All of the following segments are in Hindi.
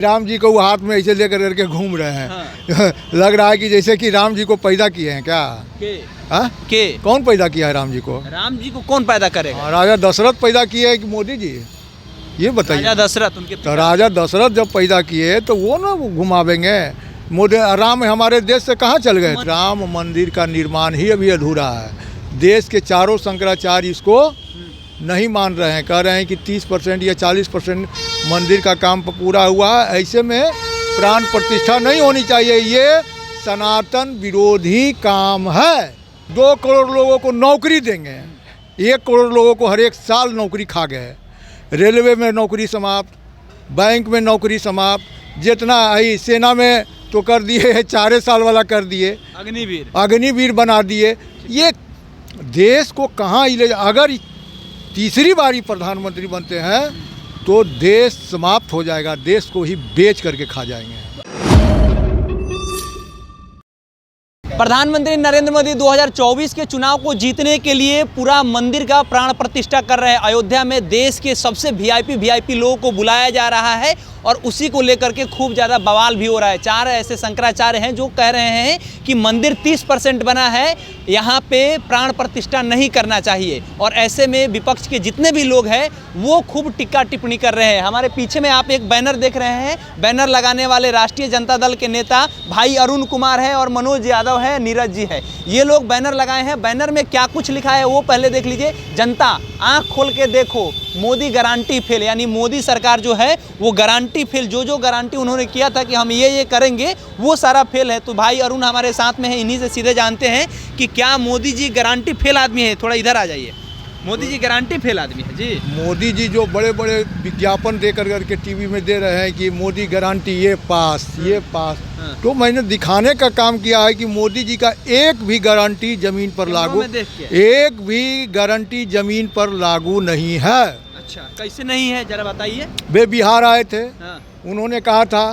राम जी को वो हाथ में ऐसे लेकर करके घूम रहे हैं। हाँ। लग रहा है कि जैसे कि राम जी को पैदा किए हैं क्या? के कौन पैदा किया है राम जी को? राम जी को कौन पैदा करेगा? राजा दशरथ पैदा किए हैं कि मोदी जी? ये बताइए। राजा दशरथ उनके तो राजा दशरथ जब पैदा किए तो वो ना घुमावेंगे। मोदी राम हमारे देश से कहाँ चल गए? राम मंदिर का निर्माण ही अभी अधूरा है। देश के चारों शंकराचार्य इसको नहीं मान रहे हैं, कह रहे हैं कि 30% या 40% मंदिर का काम पूरा हुआ है। ऐसे में प्राण प्रतिष्ठा नहीं होनी चाहिए। ये सनातन विरोधी काम है। 2 करोड़ लोगों को नौकरी देंगे, 1 करोड़ लोगों को हर एक साल नौकरी खा गए। रेलवे में नौकरी समाप्त, बैंक में नौकरी समाप्त, जितना आई सेना में तो कर दिए, 4 साल वाला कर दिए, अग्निवीर बना दिए। ये देश को कहाँ ले, अगर तीसरी बारी प्रधानमंत्री बनते हैं तो देश समाप्त हो जाएगा, देश को ही बेच करके खा जाएंगे। प्रधानमंत्री नरेंद्र मोदी 2024 के चुनाव को जीतने के लिए पूरा मंदिर का प्राण प्रतिष्ठा कर रहे हैं। अयोध्या में देश के सबसे वीआईपी लोगों को बुलाया जा रहा है और उसी को लेकर के खूब ज़्यादा बवाल भी हो रहा है। 4 ऐसे शंकराचार्य हैं जो कह रहे हैं कि मंदिर 30% बना है, यहाँ पे प्राण प्रतिष्ठा नहीं करना चाहिए। और ऐसे में विपक्ष के जितने भी लोग हैं वो खूब टिक्का टिप्पणी कर रहे हैं। हमारे पीछे में आप एक बैनर देख रहे हैं। बैनर लगाने वाले राष्ट्रीय जनता दल के नेता भाई अरुण कुमार है और मनोज यादव है, नीरज जी है। ये लोग बैनर लगाए हैं। बैनर में क्या कुछ लिखा है वो पहले देख लीजिए। जनता आँख खोल के देखो, मोदी गारंटी फेल, यानी मोदी सरकार जो है वो गारंटी फेल। जो गारंटी उन्होंने किया था कि हम ये करेंगे वो सारा फेल है। तो भाई अरुण हमारे साथ में है, इन्हीं से सीधे जानते हैं कि क्या मोदी जी गारंटी फेल आदमी है। थोड़ा इधर आ जाइए। मोदी जी गारंटी फेल आदमी है जी? मोदी जी जो बड़े बड़े विज्ञापन दे करके टीवी में दे रहे हैं कि मोदी गारंटी ये पास। तो मैंने दिखाने का काम किया है कि मोदी जी का एक भी गारंटी जमीन पर लागू, एक भी गारंटी जमीन पर लागू नहीं है। अच्छा, कैसे नहीं है जरा बताइए। वे बिहार आए थे। उन्होंने कहा था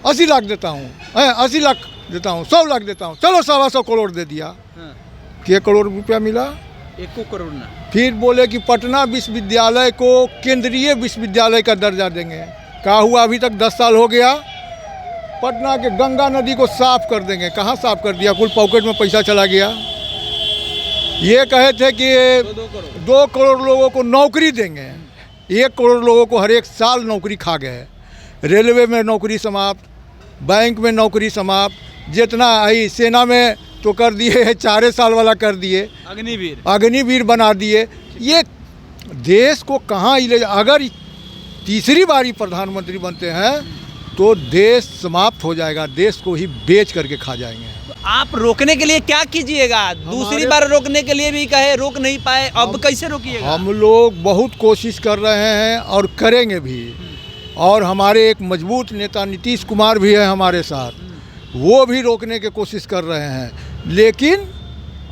80 लाख देता हूँ, 80 लाख देता हूँ, 100 लाख देता हूँ, चलो 125 करोड़ दे दिया। क्या करोड़ रुपया मिला? 1 करोड़ ना। फिर बोले कि पटना विश्वविद्यालय को केंद्रीय विश्वविद्यालय का दर्जा देंगे। कहा हुआ अभी तक 10 साल हो गया। पटना के गंगा नदी को साफ कर देंगे। कहाँ साफ कर दिया? कुल पॉकेट में पैसा चला गया। ये कहे थे कि 2 करोड़ लोगों को नौकरी देंगे, 1 करोड़ लोगों को हर एक साल नौकरी खा गए। रेलवे में नौकरी समाप्त, बैंक में नौकरी समाप्त, जितना आई सेना में तो कर दिए, 4 साल वाला कर दिए, अग्निवीर बना दिए। ये देश को कहाँ ले, अगर तीसरी बारी प्रधानमंत्री बनते हैं तो देश समाप्त हो जाएगा, देश को ही बेच करके खा जाएंगे। आप रोकने के लिए क्या कीजिएगा? दूसरी बार रोकने के लिए भी कहे, रोक नहीं पाए, अब कैसे रोकिएगा? हम लोग बहुत कोशिश कर रहे हैं और करेंगे भी। और हमारे एक मजबूत नेता नीतीश कुमार भी है हमारे साथ, वो भी रोकने की कोशिश कर रहे हैं। लेकिन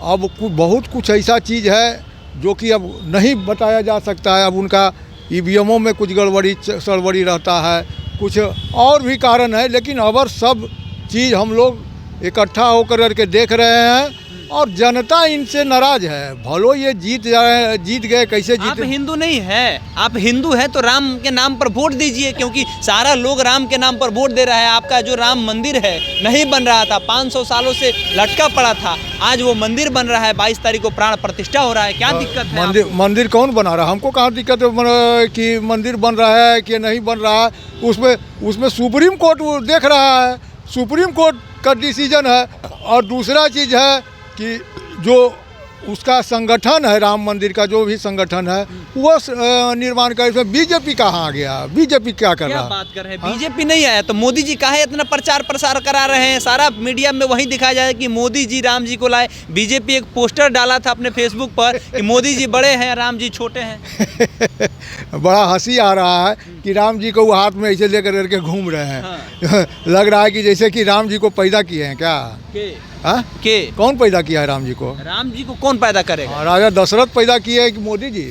अब बहुत कुछ ऐसा चीज़ है जो कि अब नहीं बताया जा सकता है। अब उनका ईवीएमों में कुछ गड़बड़ी सड़बड़ी रहता है, कुछ और भी कारण है। लेकिन अगर सब चीज़ हम लोग इकट्ठा होकर के देख रहे हैं और जनता इनसे नाराज है। भलो ये जीत गए, कैसे जीत? आप हिंदू नहीं है, आप हिंदू हैं तो राम के नाम पर वोट दीजिए, क्योंकि सारा लोग राम के नाम पर वोट दे रहा है। आपका जो राम मंदिर है नहीं बन रहा था, 500 सालों से लटका पड़ा था, आज वो मंदिर बन रहा है। 22 तारीख को प्राण प्रतिष्ठा हो रहा है। क्या दिक्कत है? मंदिर कौन बना रहा है? हमको कहाँ दिक्कत है कि मंदिर बन रहा है कि नहीं बन रहा है? उसमें सुप्रीम कोर्ट देख रहा है, सुप्रीम कोर्ट का डिसीजन है। और दूसरा चीज़ है कि जो उसका संगठन है, राम मंदिर का जो भी संगठन है वो निर्माण का, इसमें बीजेपी कहाँ आ गया? बीजेपी क्या कर रहा है? बात कर रहे हैं बीजेपी नहीं आया तो मोदी जी काहे इतना प्रचार प्रसार करा रहे हैं? सारा मीडिया में वही दिखाया जाए कि मोदी जी राम जी को लाए। बीजेपी एक पोस्टर डाला था अपने फेसबुक पर कि मोदी जी बड़े हैं, राम जी छोटे हैं। बड़ा हंसी आ रहा है कि राम जी को वो हाथ में ऐसे लेकर करके घूम रहे हैं। लग रहा है कि जैसे कि राम जी को पैदा किए हैं क्या? के कौन पैदा किया है राम जी को? राम जी को कौन पैदा करेगा? राजा दशरथ पैदा किए हैं कि मोदी जी?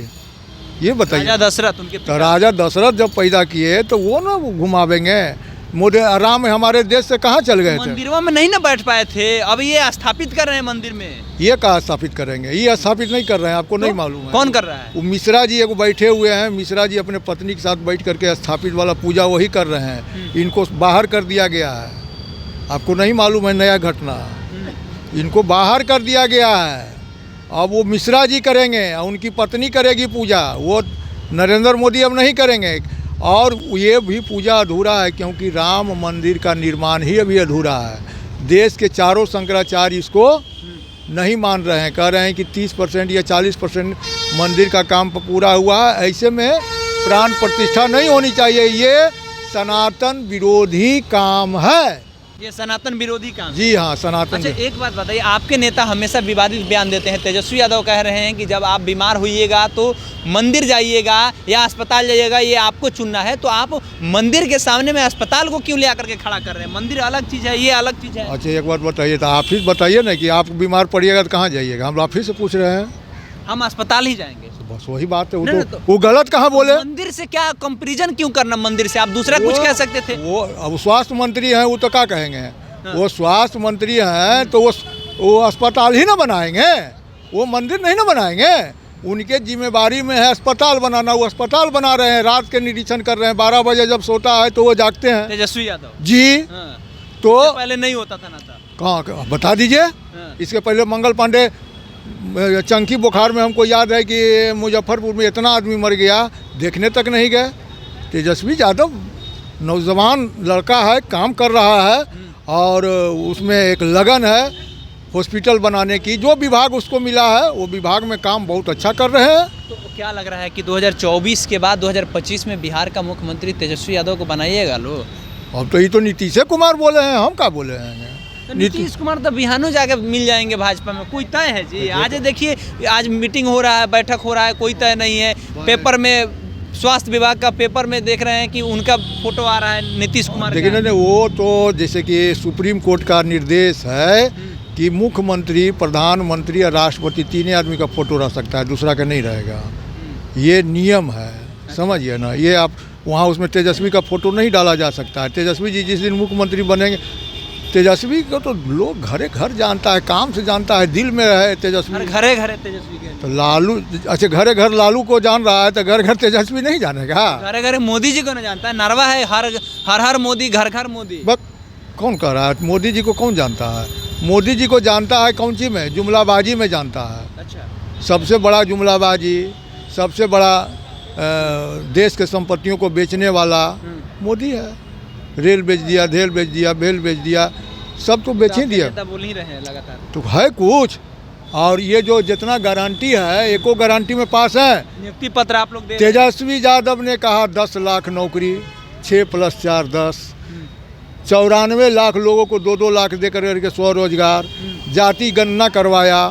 ये बताइए। राजा दशरथ उनके तो राजा दशरथ जब पैदा किए तो वो ना घुमावेंगे। मोदी राम हमारे देश से कहाँ चल गए थे? मंदिरों में नहीं ना बैठ पाए थे, अब ये स्थापित कर रहे हैं मंदिर में। ये कहाँ स्थापित करेंगे? ये स्थापित नहीं कर रहे हैं, आपको नहीं मालूम है? कौन कर रहा है? वो मिश्रा जी एगो बैठे हुए हैं, मिश्रा जी अपने पत्नी के साथ बैठ करके स्थापित वाला पूजा वही कर रहे हैं। इनको बाहर कर दिया गया है, आपको नहीं मालूम है? नया घटना, इनको बाहर कर दिया गया है। अब वो मिश्रा जी करेंगे, उनकी पत्नी करेगी पूजा, वो नरेंद्र मोदी अब नहीं करेंगे। और ये भी पूजा अधूरा है, क्योंकि राम मंदिर का निर्माण ही अभी अधूरा है। देश के चारों शंकराचार्य इसको नहीं मान रहे हैं, कह रहे हैं कि 30% या 40% मंदिर का काम पूरा हुआ है। ऐसे में प्राण प्रतिष्ठा नहीं होनी चाहिए। ये सनातन विरोधी काम है। ये सनातन विरोधी काम है। जी हाँ, सनातन। अच्छा, एक बात बताइए, आपके नेता हमेशा विवादित बयान देते हैं। तेजस्वी यादव कह रहे हैं कि जब आप बीमार होइएगा तो मंदिर जाइएगा या अस्पताल जाइएगा, ये आपको चुनना है। तो आप मंदिर के सामने में अस्पताल को क्यों ले आकर के खड़ा कर रहे हैं? मंदिर अलग चीज़ है, ये अलग चीज़ है। अच्छा, एक बात बताइए, तो आप ही बताइए ना कि आप बीमार पड़िएगा तो कहाँ जाइएगा? हम आप ही से पूछ रहे हैं। हम अस्पताल ही जाएंगे। बस वही बात है। वो नहीं, तो वो गलत कहाँ बोले? मंदिर से क्या कंपैरिजन क्यों करना? मंदिर से आप दूसरा कुछ कह सकते थे। वो अब स्वास्थ्य मंत्री हैं, वो तो क्या कहेंगे? वो स्वास्थ्य मंत्री हैं तो वो अस्पताल ही ना बनाएंगे, वो मंदिर नहीं ना बनाएंगे। उनके जिम्मेवारी में है अस्पताल बनाना, वो अस्पताल बना रहे हैं। रात के निरीक्षण कर रहे हैं, 12 बजे जब सोता है तो वो जागते हैं। तेजस्वी यादव जी। हाँ। तो पहले नहीं होता था ना था। कहाँ बता दीजिए। हाँ। इसके पहले मंगल पांडे चंकी बुखार में, हमको याद है कि मुजफ्फरपुर में इतना आदमी मर गया, देखने तक नहीं गए। तेजस्वी यादव नौजवान लड़का है, काम कर रहा है और उसमें एक लगन है हॉस्पिटल बनाने की। जो विभाग उसको मिला है वो विभाग में काम बहुत अच्छा कर रहे हैं। तो क्या लग रहा है कि 2024 के बाद 2025 में बिहार का मुख्यमंत्री तेजस्वी यादव को बनाइएगा लो? अब तो ये तो नीतीश कुमार बोले हैं, हम क्या बोले हैं? तो नीतीश कुमार तो बिहानो जाके मिल जाएंगे भाजपा में, कोई तय है जी? आज देखिए, आज मीटिंग हो रहा है, बैठक हो रहा है, कोई तय नहीं है। पेपर में स्वास्थ्य विभाग का पेपर में देख रहे हैं कि उनका फोटो आ रहा है नीतीश कुमार। लेकिन नहीं, वो तो जैसे कि सुप्रीम कोर्ट का निर्देश है कि मुख्यमंत्री, प्रधानमंत्री और राष्ट्रपति तीन आदमी का फोटो रह सकता है, दूसरा का नहीं रहेगा। ये नियम है, समझिए ना। ये आप वहाँ उसमें तेजस्वी का फोटो नहीं डाला जा सकता है। तेजस्वी जी जिस दिन मुख्यमंत्री बनेंगे, तेजस्वी को तो लोग घरे घर जानता है, काम से जानता है, दिल में रहे तेजस्वी। घरे घरे तेजस्वी के तो लालू, अच्छा घरे घर लालू को जान रहा है तो घर घर तेजस्वी नहीं जानेगा? घरे घरे मोदी जी को नहीं जानता है। नरवा है, हर हर मोदी, घर घर मोदी। बस कौन कह रहा है? मोदी जी को कौन जानता है? मोदी जी को जानता है कौन सी में? जुमलाबाजी में जानता है। अच्छा, सबसे बड़ा जुमलाबाजी, सबसे बड़ा देश के संपत्तियों को बेचने वाला मोदी है। रेल बेच दिया, धेल बेच दिया, बेल बेच दिया, सब तो बेच ही दिया। बोल ही रहे हैं लगातार। तो है कुछ। और ये जो जितना गारंटी है, एको गारंटी में पास है। नियुक्ति पत्र आप लोग दे। तेजस्वी यादव ने कहा 10 लाख नौकरी, 6 + 4 10, 94 लाख लोगों को 2-2 लाख देकर करके स्वरोजगार, जाति गणना करवाया,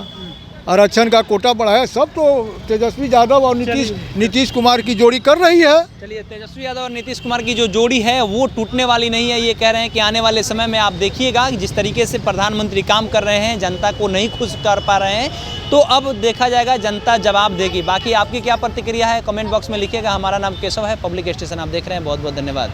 आरक्षण का कोटा बढ़ाया। सब तो तेजस्वी यादव और नीतीश कुमार की जोड़ी कर रही है। चलिए, तेजस्वी यादव और नीतीश कुमार की जो जोड़ी है वो टूटने वाली नहीं है। ये कह रहे हैं कि आने वाले समय में आप देखिएगा कि जिस तरीके से प्रधानमंत्री काम कर रहे हैं, जनता को नहीं खुश कर पा रहे हैं, तो अब देखा जाएगा, जनता जवाब देगी। बाकी आपकी क्या प्रतिक्रिया है कमेंट बॉक्स में लिखिएगा। हमारा नाम केशव है, पब्लिक स्टेशन आप देख रहे हैं। बहुत बहुत धन्यवाद।